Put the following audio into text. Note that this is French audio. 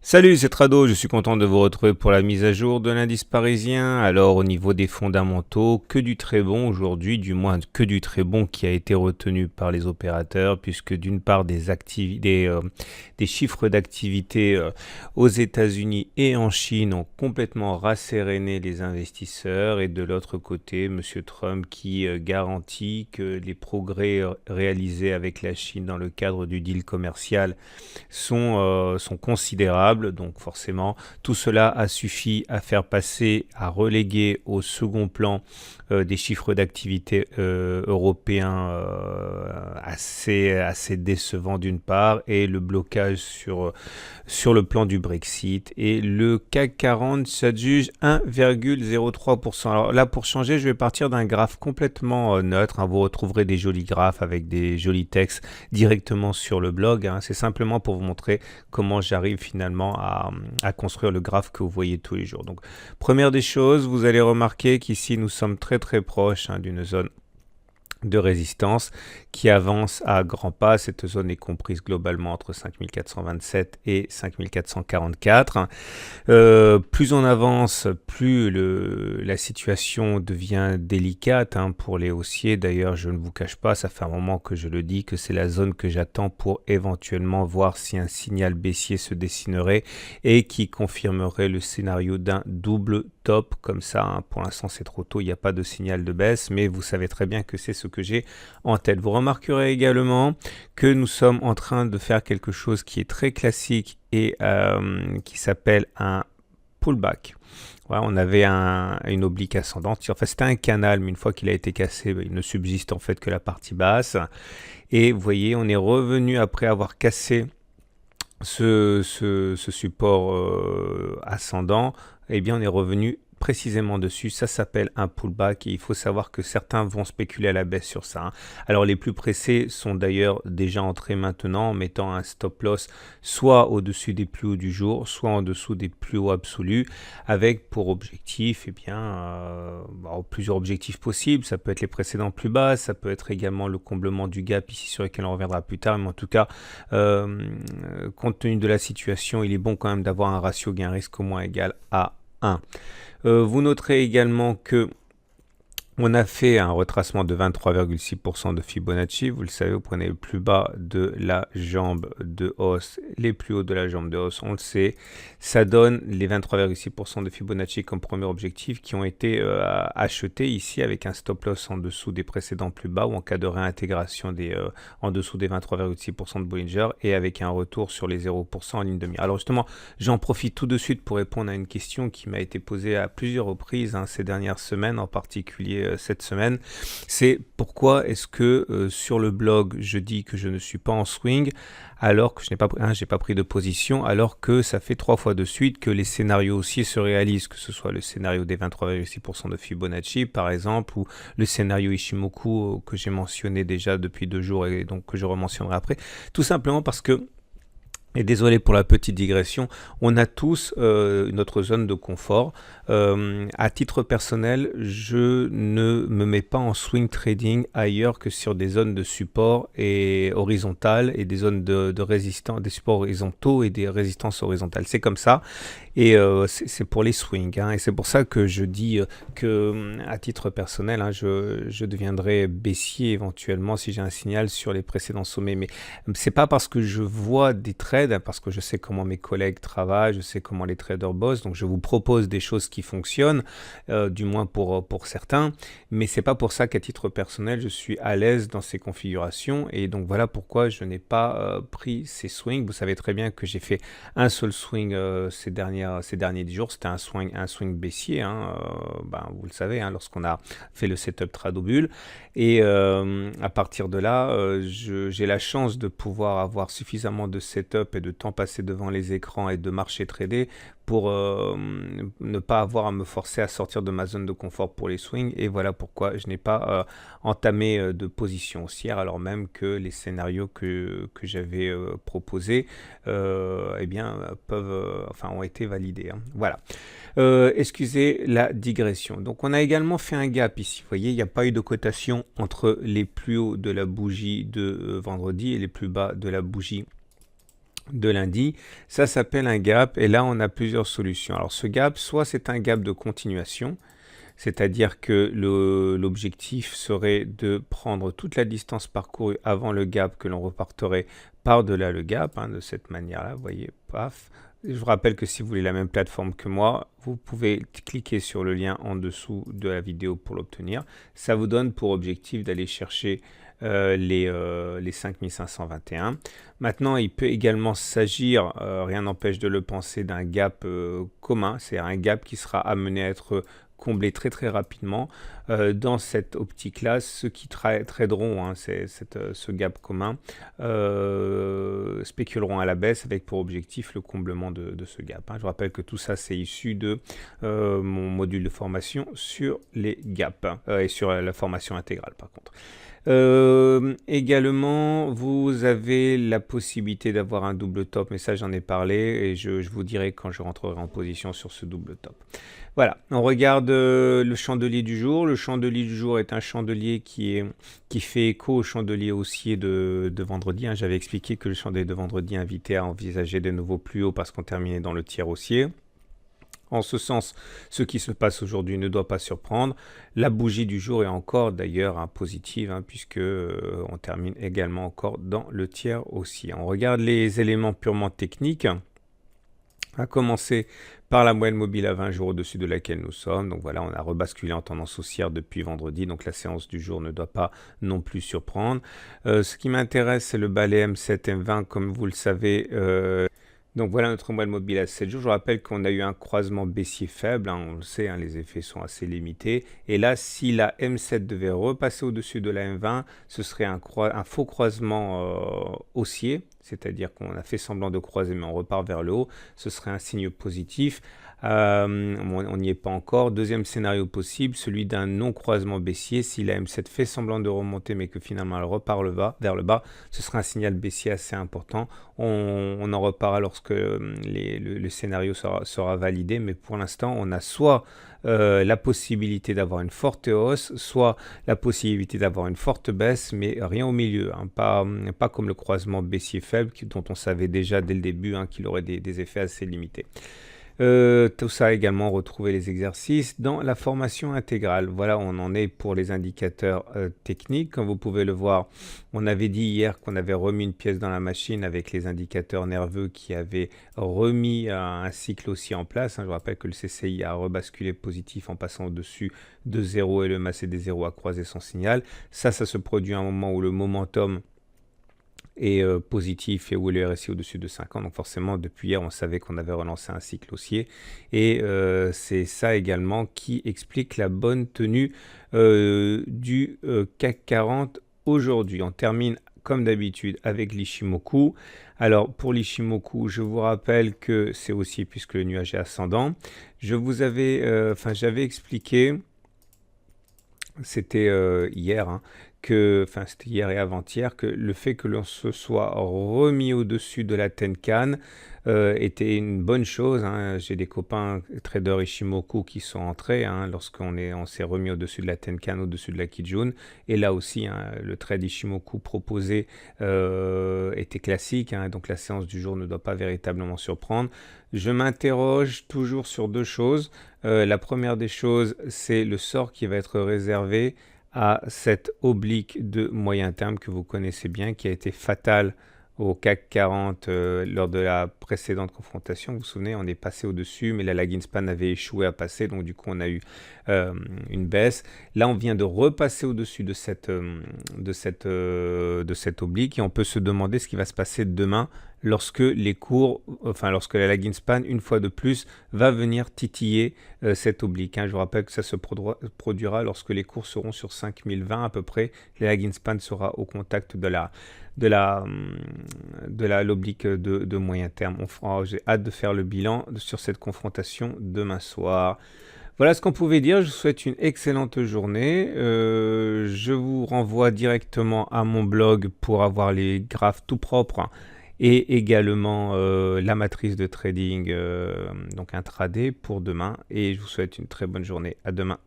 Salut, c'est Trado, je suis content de vous retrouver pour la mise à jour de l'indice parisien. Alors au niveau des fondamentaux, que du très bon aujourd'hui, du moins que du très bon qui a été retenu par les opérateurs, puisque d'une part des chiffres d'activité aux États-Unis et en Chine ont complètement rasséréné les investisseurs, et de l'autre côté, M. Trump qui garantit que les progrès réalisés avec la Chine dans le cadre du deal commercial sont considérables. Donc forcément, tout cela a suffi à faire passer, à reléguer au second plan des chiffres d'activité européens assez décevants d'une part, et le blocage sur le plan du Brexit. Et le CAC 40 s'adjuge 1,03%. Alors là, pour changer, je vais partir d'un graphe complètement neutre. Vous retrouverez des jolis graphes avec des jolis textes directement sur le blog. C'est simplement pour vous montrer comment j'arrive finalement à construire le graphe que vous voyez tous les jours. Donc, première des choses, vous allez remarquer qu'ici, nous sommes très très proches d'une zone de résistance qui avance à grands pas. Cette zone est comprise globalement entre 5427 et 5444. Plus on avance, plus la situation devient délicate pour les haussiers. D'ailleurs, je ne vous cache pas, ça fait un moment que je le dis, que c'est la zone que j'attends pour éventuellement voir si un signal baissier se dessinerait et qui confirmerait le scénario d'un double top comme ça. Pour l'instant, c'est trop tôt, il n'y a pas de signal de baisse, mais vous savez très bien que c'est ce que j'ai en tête. Vous remarquerez également que nous sommes en train de faire quelque chose qui est très classique et qui s'appelle un pullback. Voilà, on avait une oblique ascendante. Enfin, c'était un canal, mais une fois qu'il a été cassé, il ne subsiste en fait que la partie basse. Et vous voyez, on est revenu après avoir cassé ce support ascendant. Eh bien, on est revenu précisément dessus. Ça s'appelle un pullback, et il faut savoir que certains vont spéculer à la baisse sur ça. Alors les plus pressés sont d'ailleurs déjà entrés maintenant en mettant un stop loss soit au-dessus des plus hauts du jour, soit en dessous des plus hauts absolus, avec pour objectif plusieurs objectifs possibles. Ça peut être les précédents plus bas, ça peut être également le comblement du gap ici sur lequel on reviendra plus tard, mais en tout cas compte tenu de la situation, il est bon quand même d'avoir un ratio gain-risque au moins égal à 1. Vous noterez également que on a fait un retracement de 23,6% de Fibonacci. Vous le savez, vous prenez le plus bas de la jambe de hausse, les plus hauts de la jambe de hausse, on le sait. Ça donne les 23,6% de Fibonacci comme premier objectif qui ont été achetés ici avec un stop loss en dessous des précédents plus bas, ou en cas de réintégration en dessous des 23,6% de Bollinger, et avec un retour sur les 0% en ligne de mire. Alors justement, j'en profite tout de suite pour répondre à une question qui m'a été posée à plusieurs reprises ces dernières semaines, en particulier cette semaine. C'est pourquoi est-ce que sur le blog je dis que je ne suis pas en swing alors que je n'ai pas pris de position, alors que ça fait 3 fois de suite que les scénarios haussiers se réalisent, que ce soit le scénario des 23,6% de Fibonacci par exemple, ou le scénario Ishimoku que j'ai mentionné déjà depuis 2 jours et donc que je rementionnerai après, tout simplement parce que, et désolé pour la petite digression, on a tous notre zone de confort. À titre personnel, je ne me mets pas en swing trading ailleurs que sur des zones de support et horizontales, et des zones de résistance, des supports horizontaux et des résistances horizontales. C'est comme ça. Et c'est pour les swings. Et c'est pour ça que je dis que, à titre personnel, je deviendrai baissier éventuellement si j'ai un signal sur les précédents sommets. Mais c'est pas parce que je vois des trades, parce que je sais comment mes collègues travaillent, je sais comment les traders bossent, donc je vous propose des choses qui fonctionnent, du moins pour certains, mais c'est pas pour ça qu'à titre personnel je suis à l'aise dans ces configurations, et donc voilà pourquoi je n'ai pas pris ces swings. Vous savez très bien que j'ai fait un seul swing ces derniers 10 jours, c'était un swing baissier, vous le savez, lorsqu'on a fait le setup Tradobull, et à partir de là, j'ai la chance de pouvoir avoir suffisamment de setup et de temps passé devant les écrans et de marcher trader pour ne pas avoir à me forcer à sortir de ma zone de confort pour les swings, et voilà pourquoi je n'ai pas entamé de position haussière, alors même que les scénarios que j'avais proposés ont été validés. Voilà. Excusez la digression. Donc on a également fait un gap ici. Vous voyez, il n'y a pas eu de cotation entre les plus hauts de la bougie de vendredi et les plus bas de la bougie de lundi, ça s'appelle un gap et là on a plusieurs solutions. Alors ce gap, soit c'est un gap de continuation, c'est-à-dire que l'objectif serait de prendre toute la distance parcourue avant le gap, que l'on reparterait par-delà le gap, de cette manière-là, vous voyez, paf. Je vous rappelle que si vous voulez la même plateforme que moi, vous pouvez cliquer sur le lien en dessous de la vidéo pour l'obtenir. Ça vous donne pour objectif d'aller chercher les 5521. Maintenant, il peut également s'agir, rien n'empêche de le penser, d'un gap commun, c'est un gap qui sera amené à être comblé très très rapidement. Dans cette optique-là, ceux qui traderont ce gap commun spéculeront à la baisse avec pour objectif le comblement de ce gap. Je vous rappelle que tout ça c'est issu de mon module de formation sur les gaps et sur la formation intégrale par contre. Également, vous avez la possibilité d'avoir un double top, mais ça j'en ai parlé et je vous dirai quand je rentrerai en position sur ce double top. Voilà, on regarde le chandelier du jour. Le chandelier du jour est un chandelier qui fait écho au chandelier haussier de vendredi. J'avais expliqué que le chandelier de vendredi invitait à envisager de nouveau plus haut parce qu'on terminait dans le tiers haussier. En ce sens, ce qui se passe aujourd'hui ne doit pas surprendre. La bougie du jour est encore d'ailleurs positive puisque on termine également encore dans le tiers haussier. On regarde les éléments purement techniques. À commencer par la moyenne mobile à 20 jours au-dessus de laquelle nous sommes. Donc voilà, on a rebasculé en tendance haussière depuis vendredi. Donc la séance du jour ne doit pas non plus surprendre. Ce qui m'intéresse, c'est le balai M7, M20, comme vous le savez. Donc voilà notre moyenne mobile à 7 jours. Je vous rappelle qu'on a eu un croisement baissier faible, on le sait, les effets sont assez limités. Et là, si la M7 devait repasser au-dessus de la M20, ce serait un faux croisement haussier, c'est-à-dire qu'on a fait semblant de croiser mais on repart vers le haut. Ce serait un signe positif. On n'y est pas encore. Deuxième scénario possible, celui d'un non-croisement baissier. Si la M7 fait semblant de remonter mais que finalement elle repart vers le bas, ce sera un signal baissier assez important. On en reparlera lorsque le scénario sera validé, mais pour l'instant on a soit la possibilité d'avoir une forte hausse, soit la possibilité d'avoir une forte baisse, mais rien au milieu, pas comme le croisement baissier faible dont on savait déjà dès le début qu'il aurait des effets assez limités. Tout ça également, retrouver les exercices dans la formation intégrale. Voilà, on en est pour les indicateurs techniques. Comme vous pouvez le voir, on avait dit hier qu'on avait remis une pièce dans la machine avec les indicateurs nerveux qui avaient remis un cycle aussi en place. Je vous rappelle que le CCI a rebasculé positif en passant au-dessus de 0 et le MACD des 0 a croisé son signal. Ça se produit à un moment où le momentum est positif et où le RSI au-dessus de 50. Donc forcément, depuis hier, on savait qu'on avait relancé un cycle haussier. Et c'est ça également qui explique la bonne tenue du CAC 40 aujourd'hui. On termine comme d'habitude avec l'Ichimoku. Alors pour l'Ichimoku, je vous rappelle que c'est haussier puisque le nuage est ascendant. J'avais expliqué, c'était hier, c'était hier et avant-hier, que le fait que l'on se soit remis au-dessus de la Tenkan était une bonne chose. J'ai des copains traders Ichimoku qui sont entrés lorsqu'on s'est remis au-dessus de la Tenkan, au-dessus de la Kijun. Et là aussi, le trade Ichimoku proposé était classique, donc la séance du jour ne doit pas véritablement surprendre. Je m'interroge toujours sur deux choses. La première des choses, c'est le sort qui va être réservé à cette oblique de moyen terme que vous connaissez bien, qui a été fatale au CAC 40 lors de la précédente confrontation. Vous vous souvenez, on est passé au-dessus, mais la lagging span avait échoué à passer, donc du coup on a eu une baisse. Là, on vient de repasser au-dessus de cette oblique et on peut se demander ce qui va se passer demain lorsque lorsque la lagging span, une fois de plus, va venir titiller cette oblique. Je vous rappelle que ça se produira lorsque les cours seront sur 5020 à peu près. La lagging span sera au contact de l'oblique de moyen terme. J'ai hâte de faire le bilan sur cette confrontation demain soir. Voilà ce qu'on pouvait dire. Je vous souhaite une excellente journée. Je vous renvoie directement à mon blog pour avoir les graphes tout propres et également la matrice de trading, donc intraday pour demain. Et je vous souhaite une très bonne journée. À demain.